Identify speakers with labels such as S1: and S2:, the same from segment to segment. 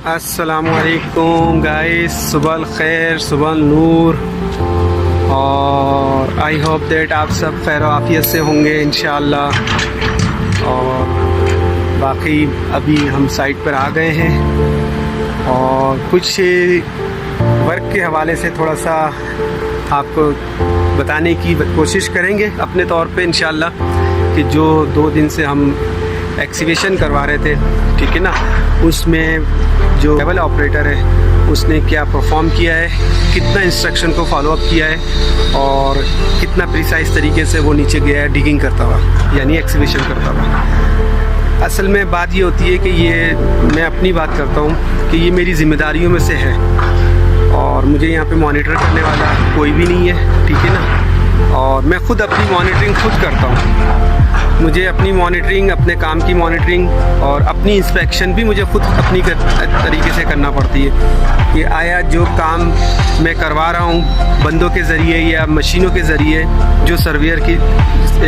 S1: अस्सलामुअलैकुम गाइस, सुबह खैर, सुबह नूर। और आई होप दैट आप सब खैर आफियत से होंगे इंशाअल्लाह। और बाकी अभी हम साइट पर आ गए हैं और कुछ वर्क के हवाले से थोड़ा सा आपको बताने की कोशिश करेंगे अपने तौर पे इंशाअल्लाह, कि जो 2 दिन से हम एक्सीबिशन करवा रहे थे, ठीक है ना, उसमें जो लेवल ऑपरेटर है उसने क्या परफॉर्म किया है, कितना इंस्ट्रक्शन को फॉलो अप किया है और कितना प्रिसाइज तरीके से वो नीचे गया है डिगिंग करता हुआ, यानी एक्सीबिशन करता हुआ। असल में बात ये होती है कि ये मैं अपनी बात करता हूँ कि ये मेरी ज़िम्मेदारियों में से है और मुझे यहाँ पे मॉनिटर करने वाला कोई भी नहीं है, ठीक है ना। और मैं खुद अपनी मॉनिटरिंग खुद करता हूँ। मुझे अपनी मॉनिटरिंग, अपने काम की मॉनिटरिंग और अपनी इंस्पेक्शन भी मुझे खुद अपनी तरीके से करना पड़ती है कि आया जो काम मैं करवा रहा हूँ बंदों के ज़रिए या मशीनों के ज़रिए, जो सर्वेयर की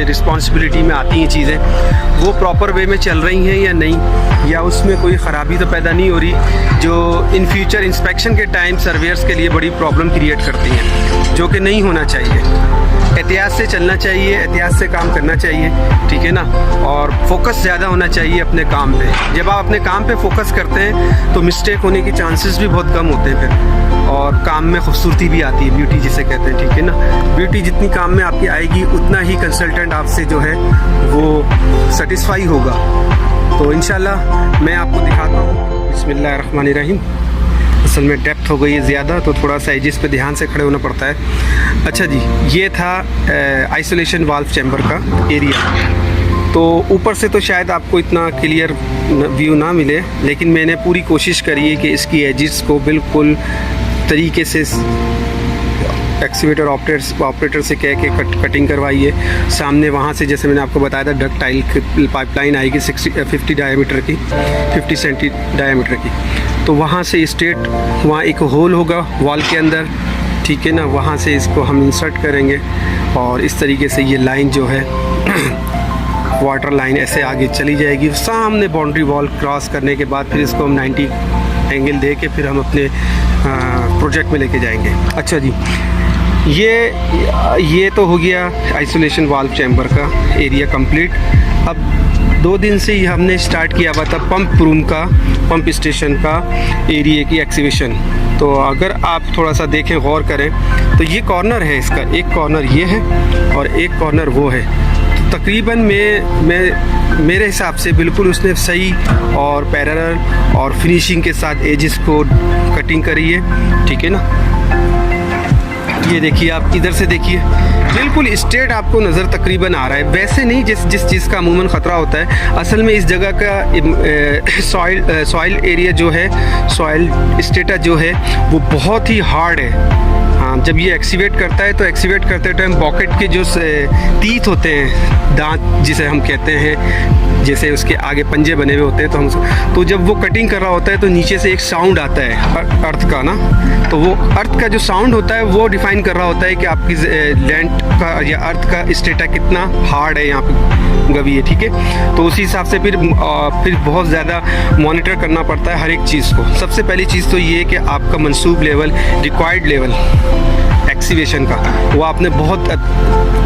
S1: रिस्पॉन्सिबिलिटी में आती हैं चीज़ें, वो प्रॉपर वे में चल रही हैं या नहीं, या उसमें कोई ख़राबी तो पैदा नहीं हो रही जो इन फ्यूचर इंस्पेक्शन के टाइम सर्वेयर्स के लिए बड़ी प्रॉब्लम क्रिएट करती हैं, जो कि नहीं होना चाहिए। एहतियात से चलना चाहिए, एहतियात से काम करना चाहिए, ठीक है ना। और फोकस ज़्यादा होना चाहिए अपने काम पे। जब आप अपने काम पे फोकस करते हैं तो मिस्टेक होने के चांसेस भी बहुत कम होते हैं फिर, और काम में खूबसूरती भी आती है, ब्यूटी जिसे कहते हैं, ठीक है ना। ब्यूटी जितनी काम में आपकी आएगी उतना ही कंसल्टेंट आपसे जो है वो सेटिस्फाई होगा। तो इंशाल्लाह मैं आपको दिखाता हूँ। बिस्मिल्लाहिर्रहमानिर्रहीम। असल में डेप्थ हो गई है ज़्यादा, तो थोड़ा सा एजिस पे ध्यान से खड़े होना पड़ता है। अच्छा जी, ये था आइसोलेशन वाल्व चैम्बर का एरिया। तो ऊपर से तो शायद आपको इतना क्लियर व्यू ना मिले, लेकिन मैंने पूरी कोशिश करी है कि इसकी एजिस को बिल्कुल तरीके से एक्सीवेटर ऑपरेटर से कह के कटिंग करवाइए। सामने वहाँ से जैसे मैंने आपको बताया था डक्टाइल पाइपलाइन आएगी 50 डायमीटर की, 50 सेंटी डायमीटर की। तो वहाँ से स्ट्रेट वहाँ एक होल होगा वॉल के अंदर, ठीक है ना, वहाँ से इसको हम इंसर्ट करेंगे और इस तरीके से ये लाइन जो है वाटर लाइन ऐसे आगे चली जाएगी। सामने बाउंड्री वॉल क्रॉस करने के बाद फिर इसको हम 90 एंगल दे के फिर हम अपने प्रोजेक्ट में लेके जाएंगे। अच्छा जी, ये तो हो गया आइसोलेशन वाल्व चैम्बर का एरिया कंप्लीट। अब 2 दिन से ही हमने स्टार्ट किया हुआ था पंप रूम का, पंप स्टेशन का एरिया की एक्सीबिशन। तो अगर आप थोड़ा सा देखें, गौर करें, तो ये कॉर्नर है इसका, एक कॉर्नर ये है और एक कॉर्नर वो है। तो तकरीबन मेरे हिसाब से बिल्कुल उसने सही और पैरेलल और फिनिशिंग के साथ एजिस को कटिंग करी है, ठीक है ना। ये देखिए, आप इधर से देखिए, बिल्कुल स्ट्रेट आपको नज़र तकरीबन आ रहा है। वैसे नहीं जिस चीज़ का अमूमन ख़तरा होता है। असल में इस जगह का सॉइल एरिया जो है, सॉइल स्टेटस जो है वो बहुत ही हार्ड है। हाँ, जब ये एक्सीवेट करता है तो एक्सीवेट करते टाइम पॉकेट के जो टीथ होते हैं, दांत जिसे हम कहते हैं, जैसे उसके आगे पंजे बने हुए होते हैं, तो जब वो कटिंग कर रहा होता है तो नीचे से एक साउंड आता है अर्थ का ना, तो वो अर्थ का जो साउंड होता है वो डिफाइन कर रहा होता है कि आपकी लैंड का या अर्थ का स्टेटा कितना हार्ड है, यहाँ पे गवी है, ठीक है। तो उसी हिसाब से फिर बहुत ज़्यादा मॉनिटर करना पड़ता है हर एक चीज़ को। सबसे पहली चीज़ तो ये कि आपका मंसूब लेवल, रिक्वायर्ड लेवल एक्सीवेशन का, वो आपने बहुत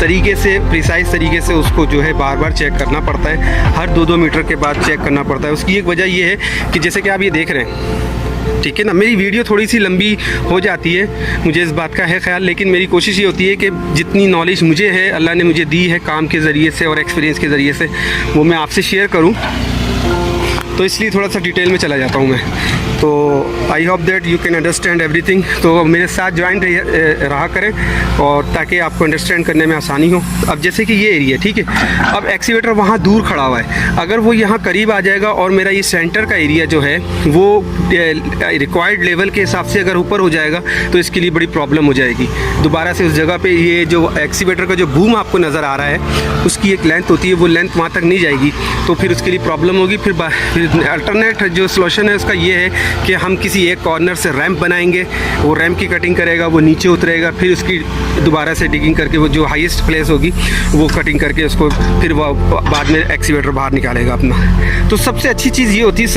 S1: तरीके से, प्रिसाइज तरीके से उसको जो है बार बार चेक करना पड़ता है। हर 2-2 मीटर के बाद चेक करना पड़ता है। उसकी एक वजह ये है कि जैसे कि आप ये देख रहे हैं, ठीक है ना, मेरी वीडियो थोड़ी सी लंबी हो जाती है, मुझे इस बात का है ख्याल, लेकिन मेरी कोशिश ये होती है कि जितनी नॉलेज मुझे है, अल्लाह ने मुझे दी है काम के ज़रिए से और एक्सपीरियंस के ज़रिए से, वो मैं आपसे शेयर करूँ। तो इसलिए थोड़ा सा डिटेल में चला जाता हूँ मैं। तो I hope that you can understand everything. तो मेरे साथ ज्वाइन रहा करें और ताकि आपको अंडरस्टैंड करने में आसानी हो। अब जैसे कि ये एरिया, ठीक है, अब एक्सीवेटर वहाँ दूर खड़ा हुआ है, अगर वो यहाँ करीब आ जाएगा और मेरा ये सेंटर का एरिया जो है वो रिक्वायर्ड लेवल के हिसाब से अगर ऊपर हो जाएगा तो इसके लिए बड़ी प्रॉब्लम हो जाएगी। दोबारा से उस जगह पे ये जो एक्सीवेटर का जो बूम आपको नज़र आ रहा है उसकी एक लेंथ होती है, वो लेंथ वहाँ तक नहीं जाएगी, तो फिर उसके लिए प्रॉब्लम होगी। फिर अल्टरनेट जो सोल्यूशन है उसका ये है कि हम किसी एक कॉर्नर से रैंप बनाएंगे, वो रैंप की कटिंग करेगा, वो नीचे उतरेगा, फिर उसकी दोबारा से डिगिंग करके वो जो हाईएस्ट प्लेस होगी वो कटिंग करके उसको फिर वो बाद में एक्सीवेटर बाहर निकालेगा अपना। तो सबसे अच्छी चीज़ ये होती है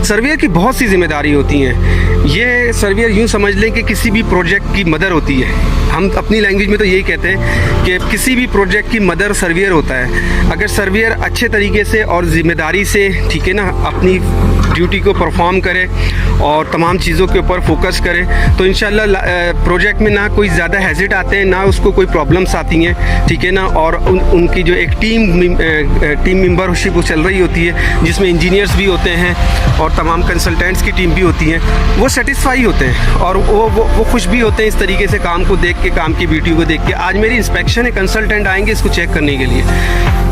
S1: सर्वेयर की बहुत सी जिम्मेदारी होती हैं। ये सर्वेयर यूँ समझ लें कि किसी भी प्रोजेक्ट की मदर होती है। हम अपनी लैंग्वेज में तो यही कहते हैं कि किसी भी प्रोजेक्ट की मदर सर्वेयर होता है। अगर सर्वेयर अच्छे तरीके से और ज़िम्मेदारी से, ठीक है ना, अपनी ड्यूटी को परफॉर्म करे और तमाम चीज़ों के ऊपर फोकस करे तो इंशाल्लाह प्रोजेक्ट में ना कोई ज़्यादा हेजिट आते हैं, ना उसको कोई प्रॉब्लम्स आती हैं, ठीक है ना। और उनकी जो एक टीम मेंबरशिप चल रही होती है जिसमें इंजीनियर्स भी होते हैं और तमाम कंसल्टेंट्स की टीम भी होती है, वो सेटिस्फाई होते हैं और वो खुश भी होते हैं इस तरीके से काम को देख के, काम की वीडियो को देख के। आज मेरी इंस्पेक्शन है, कंसल्टेंट आएंगे इसको चेक करने के लिए।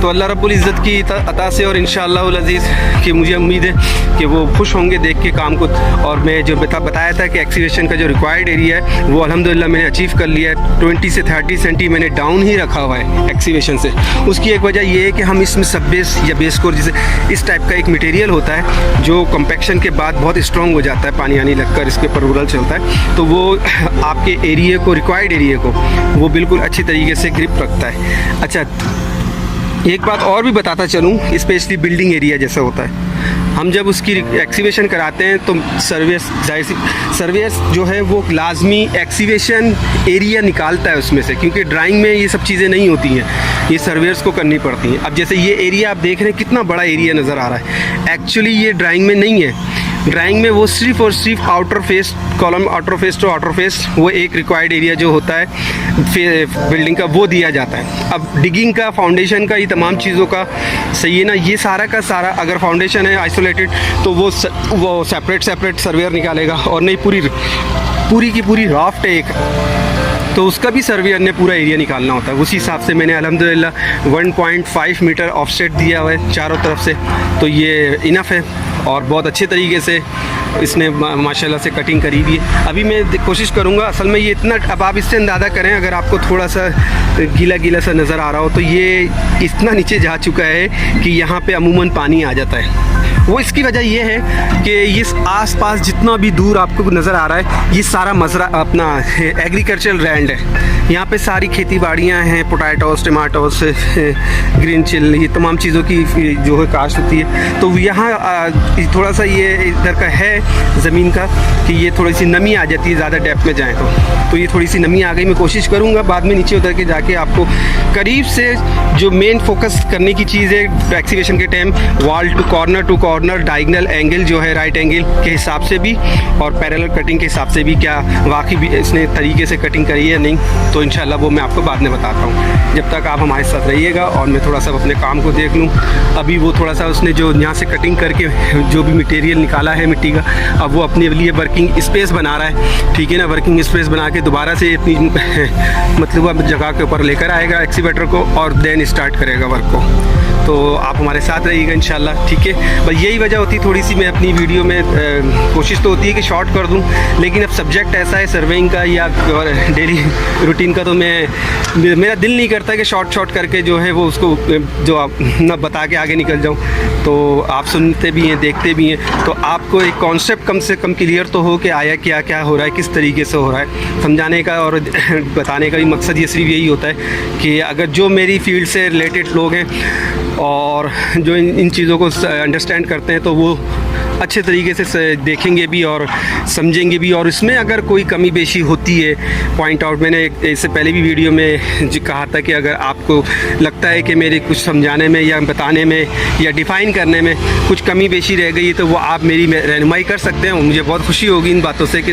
S1: तो अल्लाह रब्बुल इज़्ज़त की अता से और इंशाअल्लाह अज़ीज़ कि मुझे उम्मीद है कि वो खुश होंगे देख के काम को। और मैं जो बताया था कि एक्सीवेशन का जो रिक्वायर्ड एरिया है वो अल्हम्दुलिल्लाह मैंने अचीव कर लिया है। 20 से 30 सेंटी मैंने डाउन ही रखा हुआ है एक्सीवेशन से। उसकी एक वजह ये है कि हम इसमें सब बेस या बेस कोर जिसे इस टाइप का एक मटेरियल होता है जो कम्पेक्शन के बाद बहुत स्ट्रॉन्ग हो जाता है, पानी आने लगकर इसके ऊपर रूरल चलता है, तो वो आपके एरिया को, रिक्वायर्ड एरिया को वो बिल्कुल अच्छी तरीके से ग्रिप रखता है। अच्छा, एक बात और भी बताता चलूँ, स्पेशली बिल्डिंग एरिया जैसा होता है, हम जब उसकी एक्सीवेशन कराते हैं तो सर्वेयर्स जो है वो लाजमी एक्सीवेशन एरिया निकालता है उसमें से, क्योंकि ड्राइंग में ये सब चीज़ें नहीं होती हैं, ये सर्वेयर्स को करनी पड़ती हैं। अब जैसे ये एरिया आप देख रहे हैं कितना बड़ा एरिया नज़र आ रहा है, एक्चुअली ये ड्राइंग में नहीं है। ड्राइंग में वो सिर्फ और सिर्फ outer face column, outer face to outer face, वो एक रिक्वायर्ड एरिया जो होता है बिल्डिंग का वो दिया जाता है। अब डिगिंग का, फाउंडेशन का, ये तमाम चीज़ों का सही है ना, ये सारा का सारा अगर फाउंडेशन है आइसोलेटेड तो वो सेपरेट सर्वेयर निकालेगा, और नहीं पूरी की पूरी राफ्ट है एक, तो उसका भी सर्वेयर ने पूरा एरिया निकालना होता है। उसी हिसाब से मैंने अल्हम्दुलिल्लाह 1.5 मीटर ऑफसेट दिया हुआ है चारों तरफ से, तो ये इनफ है और बहुत अच्छे तरीके से इसने माशाल्लाह से कटिंग करी हुई है। अभी मैं कोशिश करूँगा, असल में ये इतना, अब आप इससे अंदाज़ा करें, अगर आपको थोड़ा सा गीला सा नज़र आ रहा हो तो ये इतना नीचे जा चुका है कि यहाँ पे अमूमन पानी आ जाता है। वो इसकी वजह ये है कि इस आसपास जितना भी दूर आपको नज़र आ रहा है ये सारा मजरा अपना एग्रीकल्चरल लैंड है। यहाँ पे सारी खेती बाड़ियाँ हैं, पोटैटोस, टमाटोस, ग्रीन चिल, ये तमाम चीज़ों की जो है काश्त होती है। तो यहाँ थोड़ा सा ये इधर का है ज़मीन का कि ये थोड़ी सी नमी आ जाती है ज़्यादा डेप्थ में जाएँ तो ये थोड़ी सी नमी आ गई। मैं कोशिश करूँगा बाद में नीचे उतर के जाके आपको करीब से जो मेन फोकस करने की चीज़ है एक्सीवेशन के time, wall to corner diagonal angle जो है राइट एंगल के हिसाब से भी और पैरेलल कटिंग के हिसाब से भी क्या वाकई भी इसने तरीके से कटिंग करी है नहीं, तो इंशाल्लाह वो मैं आपको बाद में बताता हूँ। जब तक आप हमारे साथ रहिएगा और मैं थोड़ा सा अपने काम को देख लूँ। अभी वो थोड़ा सा उसने जो यहाँ से कटिंग करके जो भी मटेरियल निकाला है मिट्टी का, अब वो अपने लिए वर्किंग स्पेस बना रहा है, ठीक है ना। वर्किंग स्पेस बना के दोबारा से इतनी मतलब अब जगह के ऊपर लेकर आएगा एक्सीवेटर को और देन स्टार्ट करेगा वर्क को। तो आप हमारे साथ रहिएगा इंशाल्लाह, ठीक है। बस यही वजह होती थोड़ी सी मैं अपनी वीडियो में कोशिश तो होती है कि शॉर्ट कर दूं, लेकिन अब सब्जेक्ट ऐसा है सर्वेइंग का या और डेली रूटीन का, तो मेरा दिल नहीं करता कि शॉर्ट करके जो है वो उसको जो आप ना बता के आगे निकल जाऊं। तो आप सुनते भी हैं, देखते भी हैं, तो आपको एक कॉन्सेप्ट कम से कम क्लियर तो हो कि आया क्या हो रहा है, किस तरीके से हो रहा है। समझाने का और बताने का भी मकसद ये सिर्फ यही होता है कि अगर जो मेरी फील्ड से रिलेटेड लोग हैं और जो इन चीज़ों को अंडरस्टैंड करते हैं तो वो अच्छे तरीके से देखेंगे भी और समझेंगे भी, और इसमें अगर कोई कमी बेशी होती है पॉइंट आउट, मैंने इससे पहले भी वीडियो में जो कहा था कि अगर आपको लगता है कि मेरे कुछ समझाने में या बताने में या डिफ़ाइन करने में कुछ कमी बेशी रह गई तो वो आप मेरी रहनुमाई कर सकते हैं। मुझे बहुत खुशी होगी इन बातों से कि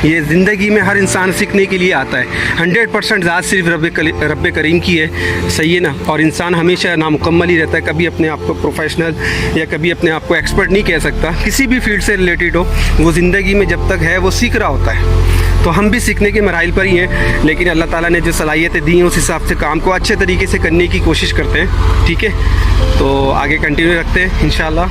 S1: ये ज़िंदगी में हर इंसान सीखने के लिए आता है। 100% ज़ात सिर्फ रब करीम की है, सही है ना। और इंसान हमेशा नामुकम्मल ही रहता है, कभी अपने आप को प्रोफेशनल या कभी अपने आप को एक्सपर्ट नहीं कह सकता। किसी भी फील्ड से रिलेटेड हो, वो ज़िंदगी में जब तक है वो सीख रहा होता है। तो हम भी सीखने के मराइल पर ही हैं, लेकिन अल्लाह ताला ने जो सलाहियतें दी हैं उस हिसाब से काम को अच्छे तरीके से करने की कोशिश करते हैं, ठीक है। तो आगे कंटिन्यू रखते हैं इंशाल्लाह।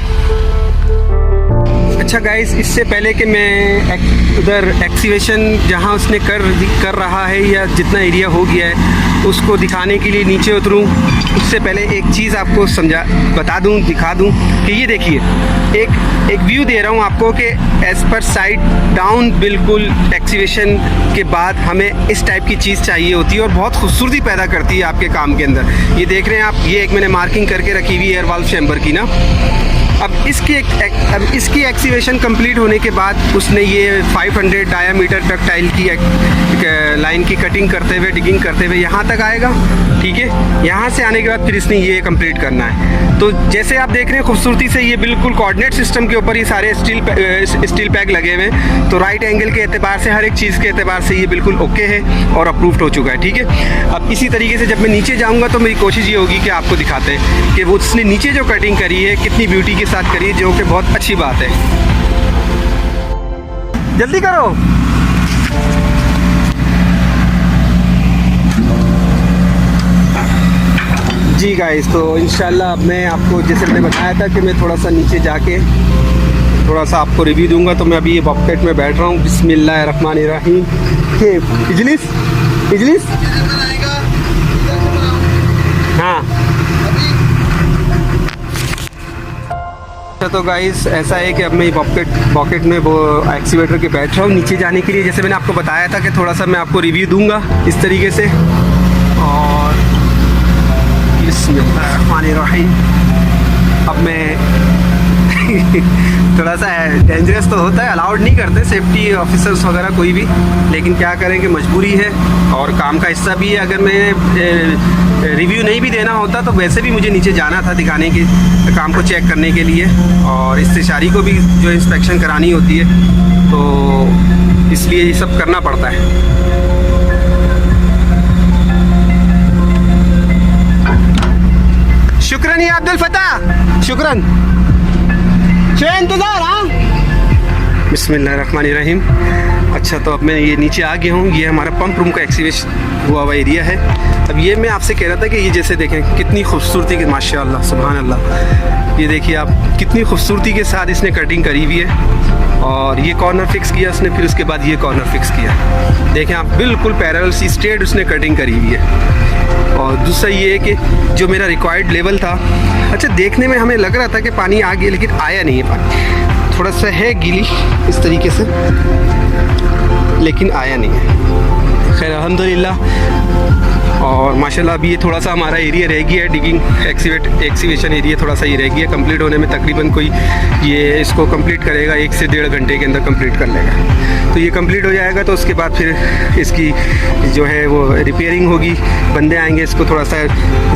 S1: अच्छा गाइस, इससे पहले कि मैं उधर एक्सीवेशन जहाँ उसने कर रहा है या जितना एरिया हो गया है उसको दिखाने के लिए नीचे उतरूँ, उससे पहले एक चीज़ आपको बता दूँ, दिखा दूँ कि ये देखिए एक व्यू दे रहा हूँ आपको कि एज पर साइड डाउन बिल्कुल एक्सीवेशन के बाद हमें इस टाइप की चीज़ चाहिए होती है और बहुत खूबसूरती पैदा करती है आपके काम के अंदर। ये देख रहे हैं आप, ये एक मैंने मार्किंग करके रखी हुई एयर वाल्व चैम्बर की ना। अब इसकी एक्सीवेशन कंप्लीट होने के बाद उसने ये 500 डायामीटर डक्टाइल की लाइन की कटिंग करते हुए, डिगिंग करते हुए यहाँ तक आएगा, ठीक है। यहाँ से आने के बाद फिर इसने ये कंप्लीट करना है। तो जैसे आप देख रहे हैं खूबसूरती से, ये बिल्कुल कोऑर्डिनेट सिस्टम के ऊपर ये सारे स्टील पैक लगे हुए हैं। तो राइट एंगल के एतबार से, हर एक चीज़ के एतबार से ये बिल्कुल ओके है और अप्रूव्ड हो चुका है, ठीक है। अब इसी तरीके से जब मैं नीचे जाऊँगा तो मेरी कोशिश ये होगी कि आपको दिखाते हैं कि वो उसने नीचे जो कटिंग करी है कितनी ब्यूटी के साथ करी है, जो कि बहुत अच्छी बात है। जल्दी करो। जी गाइस, तो इंशाल्लाह अब मैं आपको, जैसे मैंने बताया था कि मैं थोड़ा सा नीचे जाके थोड़ा सा आपको रिव्यू दूंगा, तो मैं अभी ये बॉक्सेट में बैठ रहा हूँ। बिस्मिल्लाहिर्रहमानिर्रहीम। के इजलिस हाँ। तो गाइस ऐसा है कि अब मैं पॉकेट में वो एक्सीवेटर के बैठ रहा हूँ नीचे जाने के लिए। जैसे मैंने आपको बताया था कि थोड़ा सा मैं आपको रिव्यू दूंगा इस तरीके से। और बिस्मिल्लाहिर्रहमानिर्रहीम। अब मैं थोड़ा सा डेंजरस तो होता है, अलाउड नहीं करते सेफ्टी ऑफिसर्स वगैरह कोई भी, लेकिन क्या करेंगे, मजबूरी है और काम का हिस्सा भी है। अगर मैं रिव्यू नहीं भी देना होता तो वैसे भी मुझे नीचे जाना था दिखाने के, काम को चेक करने के लिए, और इस्तेशारी को भी जो इंस्पेक्शन करानी होती है, तो इसलिए ये सब करना पड़ता है। शुक्रन या अब्दुल फता, शुक्रन। इंतजार। हाँ, बिस्मिल्लाहिर्रहमानिर्रहीम। अच्छा, तो अब मैं ये नीचे आ गया हूँ। ये हमारा पंप रूम का एक्सीवेशन हुआ हुआ एरिया है। अब ये मैं आपसे कह रहा था कि ये जैसे देखें कितनी खूबसूरती की, माशाअल्लाह सुभान अल्लाह, ये देखिए आप कितनी खूबसूरती के साथ इसने कटिंग करी हुई है। और ये कॉर्नर फिक्स किया उसने, फिर उसके बाद ये कॉर्नर फिक्स किया। देखें आप, बिल्कुल पैरेलल सी स्ट्रेट उसने कटिंग करी हुई है। और दूसरा ये है कि जो मेरा रिक्वायर्ड लेवल था, अच्छा देखने में हमें लग रहा था कि पानी आ गया, लेकिन आया नहीं है पानी, थोड़ा सा है गीली इस तरीके से, लेकिन आया नहीं है। खैर अल्हम्दुलिल्लाह। और माशाल्लाह अभी ये थोड़ा सा हमारा एरिया रह गया है, डिगिंग एक्सीवेशन एरिया थोड़ा सा ये रह गया कंप्लीट होने में। तकरीबन कोई ये इसको कंप्लीट करेगा 1 से 1.5 घंटे के अंदर कंप्लीट कर लेगा। तो ये कंप्लीट हो जाएगा तो उसके बाद फिर इसकी जो है वो रिपेयरिंग होगी, बंदे आएंगे, इसको थोड़ा सा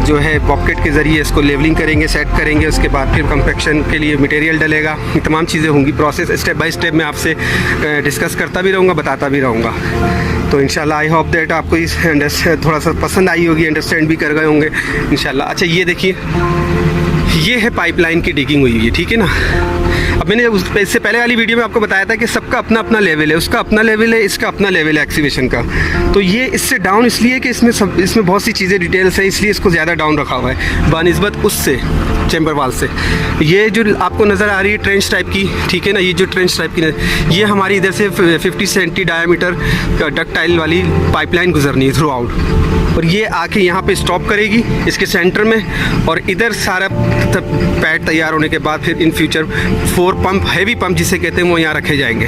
S1: जो है बॉकेट के ज़रिए इसको लेवलिंग करेंगे, सेट करेंगे। उसके बाद फिर कंपैक्शन के लिए मटेरियल डलेगा, तमाम चीज़ें होंगी। प्रोसेस स्टेप बाय स्टेप मैं आपसे डिस्कस करता भी रहूँगा, बताता भी रहूँगा। तो इंशाल्लाह आई होप दैट आपको इस थोड़ा सा पसंद आई होगी, अंडरस्टैंड भी कर गए होंगे इंशाल्लाह। अच्छा ये देखिए, ये है पाइपलाइन की डिगिंग हुई है, ठीक है ना। अब मैंने इससे पहले वाली वीडियो में आपको बताया था कि सबका अपना अपना लेवल है, उसका अपना लेवल है, इसका अपना लेवल है एक्सीवेशन का। तो ये इससे डाउन इसलिए कि इसमें बहुत सी चीज़ें डिटेल्स हैं, इसलिए इसको ज़्यादा डाउन रखा हुआ है बानिस्बत उससे, चैम्बर वाल से। ये जो आपको नज़र आ रही है ट्रेंच टाइप की, ठीक है ना, ये जो ट्रेंच टाइप की, ये हमारी इधर से 50 सेंटी डायामीटर डक्टाइल वाली पाइपलाइन गुजरनी है थ्रू आउट, और ये आके यहाँ पे स्टॉप करेगी इसके सेंटर में। और इधर सारा पैड तैयार होने के बाद फिर in future 4 pump, heavy pump जिसे कहते हैं, वो यहाँ रखे जाएंगे।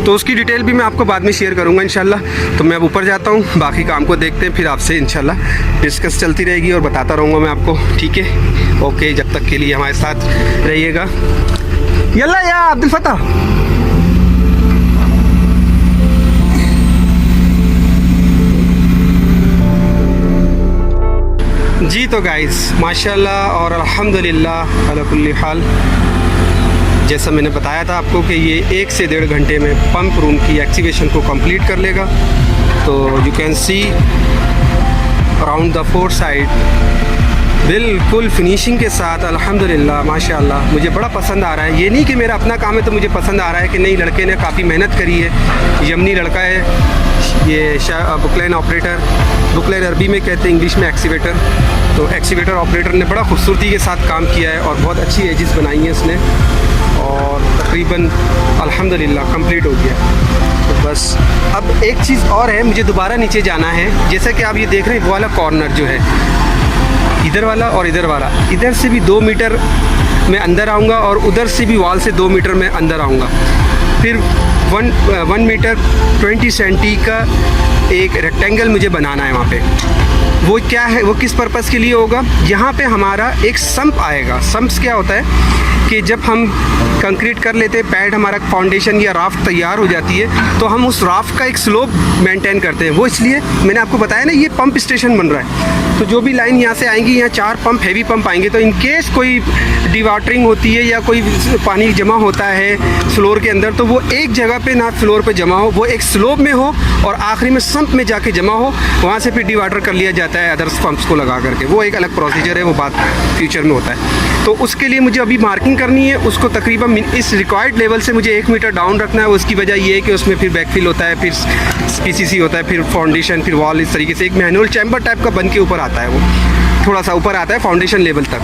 S1: तो उसकी डिटेल भी मैं आपको बाद में शेयर करूँगा इंशाल्लाह। तो मैं अब ऊपर जाता हूँ, बाकी काम को देखते हैं, फिर आपसे इंशाल्लाह डिस्कस चलती रहेगी और बताता रहूँगा मैं आपको, ठीक है। ओके, जब तक के लिए हमारे साथ रहिएगा। यल्ला या अब्दुल फता। जी तो गाइस माशाल्लाह और अल्हम्दुलिल्लाह अला कुल्ली हाल, जैसा मैंने बताया था आपको कि ये 1 से 1.5 घंटे में पंप रूम की एक्सीवेशन को कंप्लीट कर लेगा। तो you can see around the 4 side बिल्कुल फिनिशिंग के साथ अल्हम्दुलिल्लाह माशाल्लाह मुझे बड़ा पसंद आ रहा है। ये नहीं कि मेरा अपना काम है तो मुझे पसंद आ रहा है कि नहीं, लड़के ने काफ़ी मेहनत करी है, यमनी लड़का है ये, बुकलाइन ऑपरेटर, बुकलाइन अरबी में कहते हैं, इंग्लिश में एक्सीवेटर। तो एक्सीवेटर ऑपरेटर ने बड़ा खूबसूरती के साथ काम किया है और बहुत अच्छी एजेस बनाई हैं उसने। और तकरीबन अल्हम्दुलिल्लाह कंप्लीट हो गया। तो बस अब एक चीज़ और है, मुझे दोबारा नीचे जाना है। जैसा कि आप ये देख रहे हैं, वो वाला कॉर्नर जो है, इधर वाला और इधर वाला, इधर से भी 2 मीटर मैं अंदर आऊँगा और उधर से भी वॉल से 2 मीटर मैं अंदर आऊँगा। फिर 1 मीटर 20 सेंटी का एक रेक्टेंगल मुझे बनाना है वहाँ पे। वो क्या है, वो किस पर्पज़ के लिए होगा? यहाँ पे हमारा एक सम्प आएगा। सम्प्स क्या होता है कि जब हम कंक्रीट कर लेते हैं, पैड हमारा फाउंडेशन या राफ्ट तैयार हो जाती है, तो हम उस राफ्ट का एक स्लोप मेंटेन करते हैं। वो इसलिए मैंने आपको बताया ना, ये पंप स्टेशन बन रहा है। तो जो भी लाइन यहाँ से आएंगी, यहाँ 4 पंप, हैवी पंप आएंगे। तो इन केस कोई डिवाटरिंग होती है या कोई पानी जमा होता है फ्लोर के अंदर, तो वो एक जगह पे ना फ्लोर पे जमा हो, वो एक स्लोप में हो और आखिरी में सम्प में जाके जमा हो, वहाँ से फिर डिवाटर कर लिया जाता है अदर्स पंप्स को लगा करके। वो एक अलग प्रोसीजर है, वो बात फ्यूचर में होता है। तो उसके लिए मुझे अभी मार्किंग करनी है, उसको तकरीबन इस रिक्वायर्ड लेवल से मुझे 1 मीटर डाउन रखना है। उसकी वजह ये है कि उसमें फिर बैकफिल होता है, फिर पीसीसी होता है, फिर फाउंडेशन, फिर वॉल। इस तरीके से एक मैनुअल चैम्बर टाइप का बन के ऊपर आता है, वो थोड़ा सा ऊपर आता है फाउंडेशन लेवल तक,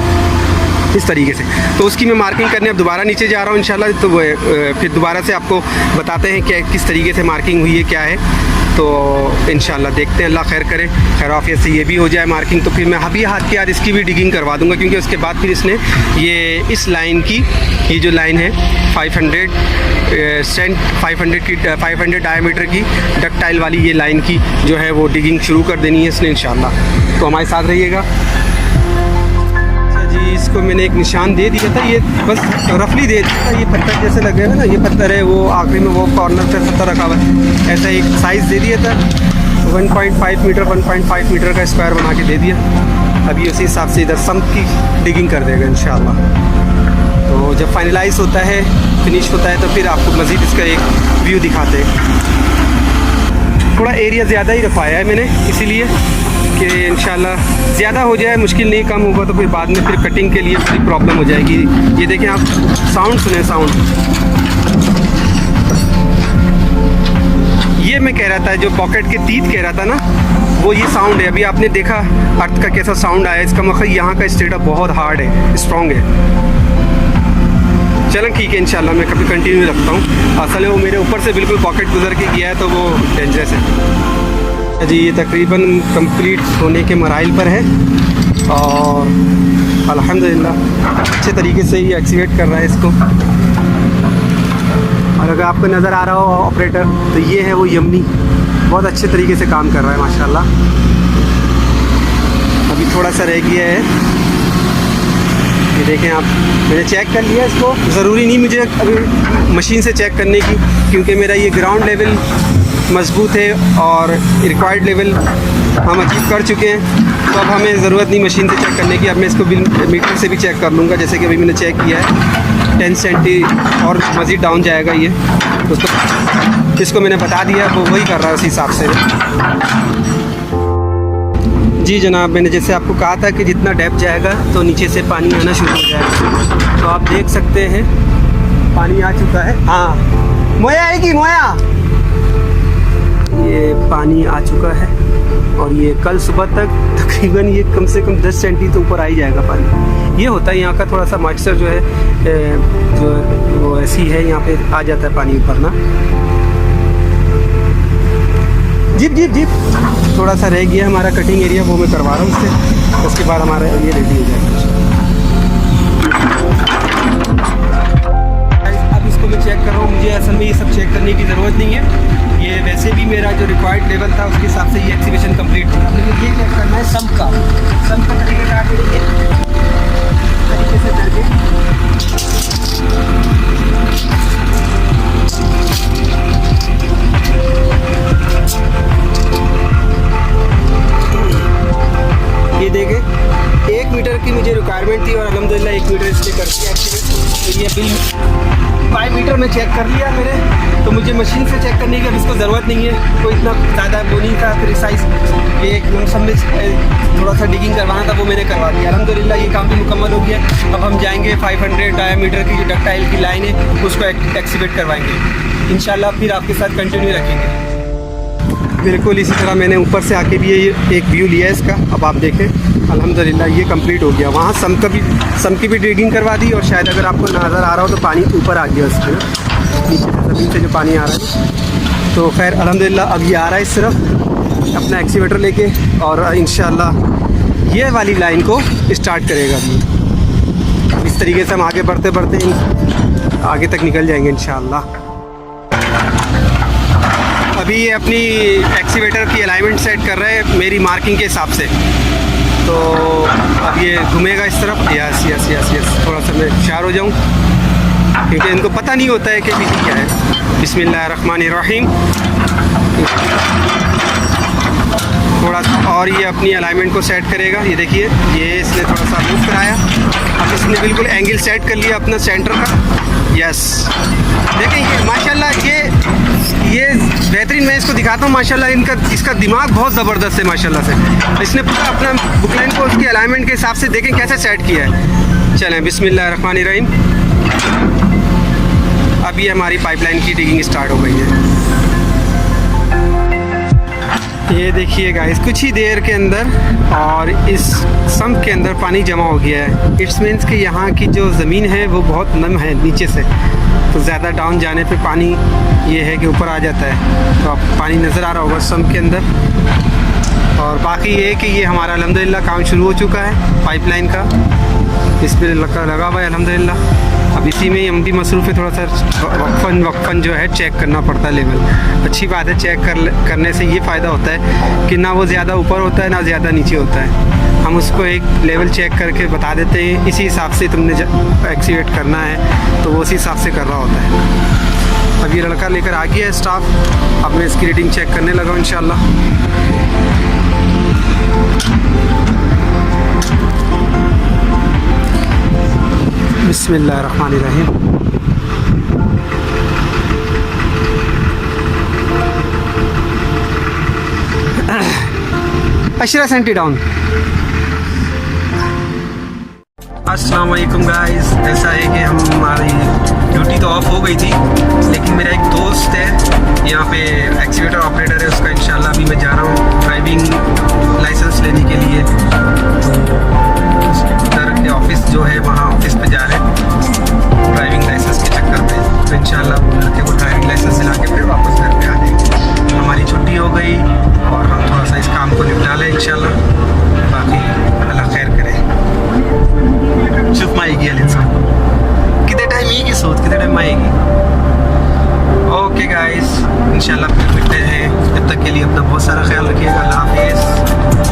S1: इस तरीके से। तो उसकी मैं मार्किंग करने अब दोबारा नीचे जा रहा हूँ इंशाल्लाह। तो फिर दोबारा से आपको बताते हैं कि किस तरीके से मार्किंग हुई है, क्या है। तो इंशाल्लाह देखते हैं, अल्लाह खैर करे, खैर आफियत से ये भी हो जाए मार्किंग। तो फिर मैं अभी हाथ के याद इसकी भी डिगिंग करवा दूंगा, क्योंकि उसके बाद फिर इसने ये इस लाइन की, ये जो लाइन है 500 डायमीटर की डक्टाइल वाली, ये लाइन की जो है वो डिगिंग शुरू कर देनी है इसने इंशाल्लाह। तो हमारे साथ रहिएगा। जी, इसको मैंने एक निशान दे दिया था, ये बस रफली दे दिया था। ये पत्थर जैसे लगेगा ना, ये पत्थर है, वो आखिरी में वो कॉर्नर पे पत्थर रखा हुआ है, ऐसा एक साइज़ दे दिया था। 1.5 मीटर 1.5 मीटर का स्क्वायर बना के दे दिया। अभी उसी हिसाब से इधर सम्प की डिगिंग कर देगा इंशाल्लाह। तो जब फाइनलाइज होता है, फिनिश होता है, तो फिर आपको मज़ीद इसका एक व्यू दिखाते हैं। थोड़ा एरिया ज़्यादा ही रखवाया है मैंने, इसीलिए कि इंशाल्लाह ज़्यादा हो जाए, मुश्किल नहीं, कम होगा तो फिर बाद में फिर कटिंग के लिए थोड़ी प्रॉब्लम हो जाएगी। ये देखें आप, साउंड सुने, साउंड। ये मैं कह रहा था, जो पॉकेट के तीत कह रहा था ना, वो ये साउंड है। अभी आपने देखा अर्थ का कैसा साउंड आया, इसका मतलब यहाँ का स्टेटअप बहुत हार्ड है, स्ट्रॉन्ग है। चलें ठीक है, इंशाल्लाह मैं कभी कंटिन्यू रखता हूँ। असल में वो मेरे ऊपर से बिल्कुल पॉकेट गुजर के गया है, तो वो डेंजरस है जी। ये तकरीबन कंप्लीट होने के मराइल पर है और अल्हम्दुलिल्लाह अच्छे तरीके से ये एक्सीवेट कर रहा है इसको। और अगर आपको नज़र आ रहा हो ऑपरेटर, तो ये है वो यमनी, बहुत अच्छे तरीके से काम कर रहा है माशाल्लाह। अभी थोड़ा सा रह गया है, ये देखें आप, मैंने चेक कर लिया इसको। ज़रूरी नहीं मुझे अभी मशीन से चेक करने की, क्योंकि मेरा ये ग्राउंड लेवल मजबूत है और रिक्वायर्ड लेवल हम अचीव कर चुके हैं। तो अब हमें ज़रूरत नहीं मशीन से चेक करने की। अब मैं इसको मीटर से भी चेक कर लूँगा, जैसे कि अभी मैंने चेक किया है 10 सेंटी और मज़ीद डाउन जाएगा ये। तो इसको मैंने बता दिया, वो वही कर रहा है उसी हिसाब से। जी जनाब, मैंने जैसे आपको कहा था कि जितना डेप्थ जाएगा तो नीचे से पानी आना शुरू हो जाएगा। तो आप देख सकते हैं पानी आ चुका है। हाँ, मोया आएगी, मोया। ये पानी आ चुका है और ये कल सुबह तक तकरीबन ये कम से कम 10 सेंटी तो ऊपर आ ही जाएगा पानी। ये होता है यहाँ का थोड़ा सा मॉइस्चर जो है, जो वो ऐसी है, यहाँ पे आ जाता है पानी ऊपर ना। जीप जीप जीप थोड़ा सा रह गया हमारा कटिंग एरिया, वो मैं करवा रहा हूँ उससे। उसके बाद हमारा ये रेडी हो जाएगा। अब इसको मैं चेक कर रहा हूँ, मुझे असल में ये सब चेक करने की ज़रूरत नहीं है। ये वैसे भी मेरा जो रिक्वायर्ड लेवल था उसके हिसाब से ये एक्सीबिशन कंप्लीट था। लेकिन ये चेक करना है सम का तरीके का तरीके से करके ये देखें 1 मीटर की मुझे रिक्वायरमेंट थी और अल्हम्दुलिल्लाह 1 मीटर इसलिए कर दिया एक्सीबिशन। तो ये बिल 5 मीटर में चेक कर लिया मेरे, तो मुझे मशीन से चेक करने की अब इसको ज़रूरत नहीं है। कोई इतना ज़्यादा वो नहीं था प्रिसाइज, ये एक लमसम में थोड़ा सा डिगिंग करवाना था, वो मैंने करवा दिया। अल्हम्दुलिल्लाह ये काम भी मुकम्मल हो गया। अब हम जाएंगे 500 डायमीटर की जो डक्टाइल की लाइन है उसको एक्सीवेट करवाएंगे इंशाल्लाह, फिर आपके साथ कंटिन्यू रखेंगे। बिल्कुल इसी तरह मैंने ऊपर से आके भी ये एक व्यू लिया है इसका। अब आप देखें अल्हम्दुलिल्लाह ये कंप्लीट हो गया। वहाँ सम की भी ड्रिगिंग करवा दी और शायद अगर आपको नज़र आ रहा हो तो पानी ऊपर आ गया उसमें, नीचे से ज़मीन से जो पानी आ रहा है। तो खैर अल्हम्दुलिल्लाह अब ये आ रहा है इस तरफ अपना एक्सीवेटर लेके और इंशाल्लाह ये वाली लाइन को स्टार्ट करेगा अभी। इस तरीके से हम आगे बढ़ते बढ़ते आगे तक निकल जाएंगे इंशाल्लाह। अभी ये अपनी एक्सीवेटर की अलाइनमेंट सेट कर रहे हैं मेरी मार्किंग के हिसाब से। तो अब ये घूमेगा इस तरफ। यस यस यस यस, थोड़ा सा मैं होशियार हो जाऊँ क्योंकि इनको पता नहीं होता है कि पीछे क्या है। बिस्मिल्लाहिर्रहमानिर्रहीम। थोड़ा और ये अपनी अलाइनमेंट को सेट करेगा। ये देखिए ये इसने थोड़ा सा मूव कराया, अब इसने बिल्कुल एंगल सेट कर लिया अपना सेंटर का। यस, देखें ये माशाल्लाह ये बेहतरीन। मैं इसको दिखाता हूँ माशाल्लाह इसका दिमाग बहुत ज़बरदस्त है माशाल्लाह से। इसने पूरा अपना बुकलाइन को उसकी अलाइनमेंट के हिसाब से देखें कैसे सेट किया है। चलें बिस्मिल्लाहिर्रहमानिर्रहीम। अब ये हमारी पाइपलाइन की डिगिंग स्टार्ट हो गई है। ये देखिए गाइस कुछ ही देर के अंदर और इस सम्प के अंदर पानी जमा हो गया है। इट्स मीन्स कि यहाँ की जो ज़मीन है वो बहुत नम है नीचे से, तो ज़्यादा डाउन जाने पे पानी ये है कि ऊपर आ जाता है। तो अब पानी नज़र आ रहा होगा सम्प के अंदर। और बाकी ये कि ये हमारा अल्हम्दुलिल्लाह काम शुरू हो चुका है पाइपलाइन का, इस पर लगा हुआ है अल्हम्दुलिल्लाह। अब इसी में हम भी मसरूफ़ है, थोड़ा सा वक्फन जो है चेक करना पड़ता है लेवल। अच्छी बात है, चेक करने से ये फ़ायदा होता है कि ना वो ज़्यादा ऊपर होता है ना ज़्यादा नीचे होता है। हम उसको एक लेवल चेक करके बता देते हैं, इसी हिसाब से तुमने एक्सीवेट करना है तो वो उसी हिसाब से कर रहा होता है। अब ये लड़का लेकर आ गया है स्टाफ। अब मैं इसकी रीडिंग चेक करने लगा हूँ इंशाल्लाह। बिस्मिल्लाहिर्रहमानिर्रहीम। Ashara senti down. अस्सलाम वालेकुम गाइस। ऐसा है कि हमारी ड्यूटी तो ऑफ हो गई थी, लेकिन मेरा एक दोस्त है यहाँ पे एक्सीवेटर ऑपरेटर है उसका। इंशाल्लाह अभी मैं जा रहा हूँ ड्राइविंग लाइसेंस लेने के लिए। उधर के ऑफिस जो है वहाँ ऑफिस पे जा रहे हैं ड्राइविंग लाइसेंस के चक्कर में। तो इंशाल्लाह वो लड़के को ड्राइविंग लाइसेंस दिला के फिर वापस घर पे आ जाएंगे। हमारी छुट्टी हो गई और हम थोड़ा सा इस काम को निपटा लें इंशाल्लाह। बाकी अल्लाह खैर करे। शुभ आएगी इंसान कितने टाइम ही की सोच कितने टाइम आएगी। ओके गाइस, इंशाल्लाह फिर मिलते हैं। जब तक के लिए अपना बहुत सारा ख्याल रखिएगा। अल्लाह हाफिज़।